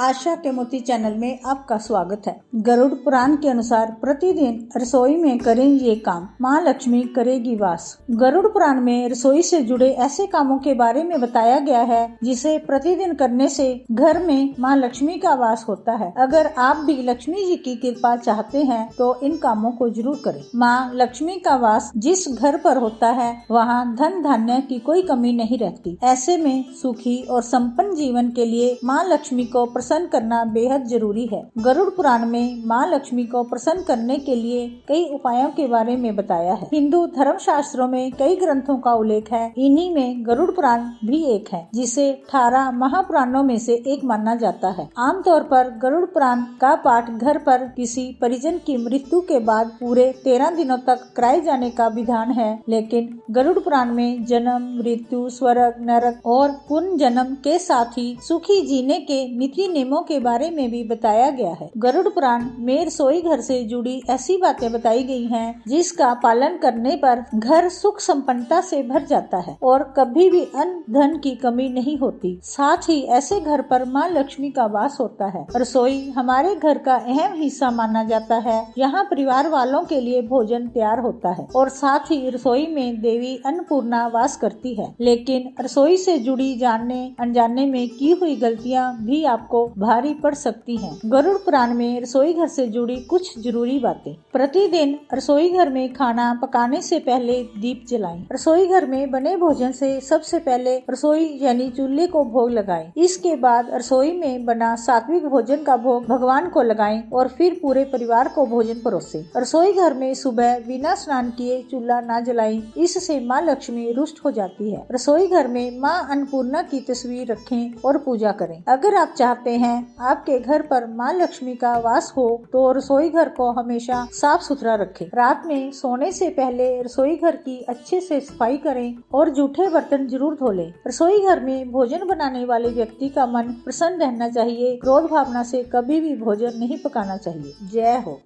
आशा के मोती चैनल में आपका स्वागत है। गरुड़ पुराण के अनुसार प्रतिदिन रसोई में करें ये काम, माँ लक्ष्मी करेगी वास। गरुड़ पुराण में रसोई से जुड़े ऐसे कामों के बारे में बताया गया है जिसे प्रतिदिन करने से घर में माँ लक्ष्मी का वास होता है। अगर आप भी लक्ष्मी जी की कृपा चाहते हैं तो इन कामों को जरूर करें। माँ लक्ष्मी का वास जिस घर पर होता है वहाँ धन धान्य की कोई कमी नहीं रहती। ऐसे में सुखी और संपन्न जीवन के लिए माँ लक्ष्मी को प्रसन्न करना बेहद जरूरी है। गरुड़ पुराण में माँ लक्ष्मी को प्रसन्न करने के लिए कई उपायों के बारे में बताया है। हिंदू धर्म शास्त्रों में कई ग्रंथों का उल्लेख है, इन्हीं में गरुड़ पुराण भी एक है, जिसे 18 महापुराणों में से एक माना जाता है। आमतौर पर गरुड़ पुराण का पाठ घर पर किसी परिजन की मृत्यु के बाद पूरे 13 दिनों तक कराए जाने का विधान है, लेकिन गरुड़ पुराण में जन्म, मृत्यु, स्वर्ग, नरक और पुनर्जन्म के साथ ही सुखी जीने के नीति नियमों के बारे में भी बताया गया है। गरुड़ पुराण में रसोई घर से जुड़ी ऐसी बातें बताई गई हैं जिसका पालन करने पर घर सुख संपन्नता से भर जाता है और कभी भी अन्न धन की कमी नहीं होती। साथ ही ऐसे घर पर माँ लक्ष्मी का वास होता है। रसोई हमारे घर का अहम हिस्सा माना जाता है। यहाँ परिवार वालों के लिए भोजन तैयार होता है और साथ ही रसोई में देवी अन्नपूर्णा वास करती है। लेकिन रसोई से जुड़ी जाने अनजाने में की हुई गलतियाँ भी आपको भारी पड़ सकती हैं। गरुड़ पुराण में रसोई घर से जुड़ी कुछ जरूरी बातें। प्रतिदिन रसोई घर में खाना पकाने से पहले दीप जलाएं। रसोई घर में बने भोजन से सबसे पहले रसोई यानी चूल्हे को भोग लगाएं। इसके बाद रसोई में बना सात्विक भोजन का भोग भगवान को लगाएं और फिर पूरे परिवार को भोजन परोसें। रसोई घर में सुबह बिना स्नान किए चूल्हा न जलाएं, इससे माँ लक्ष्मी रुष्ट हो जाती है। रसोई घर में माँ अन्नपूर्णा की तस्वीर रखें और पूजा करें। अगर आप चाहते हैं आपके घर पर माँ लक्ष्मी का वास हो तो रसोई घर को हमेशा साफ सुथरा रखें। रात में सोने से पहले रसोई घर की अच्छे से सफाई करें और जूठे बर्तन जरूर धो लें। रसोई घर में भोजन बनाने वाले व्यक्ति का मन प्रसन्न रहना चाहिए। क्रोध भावना से कभी भी भोजन नहीं पकाना चाहिए। जय हो।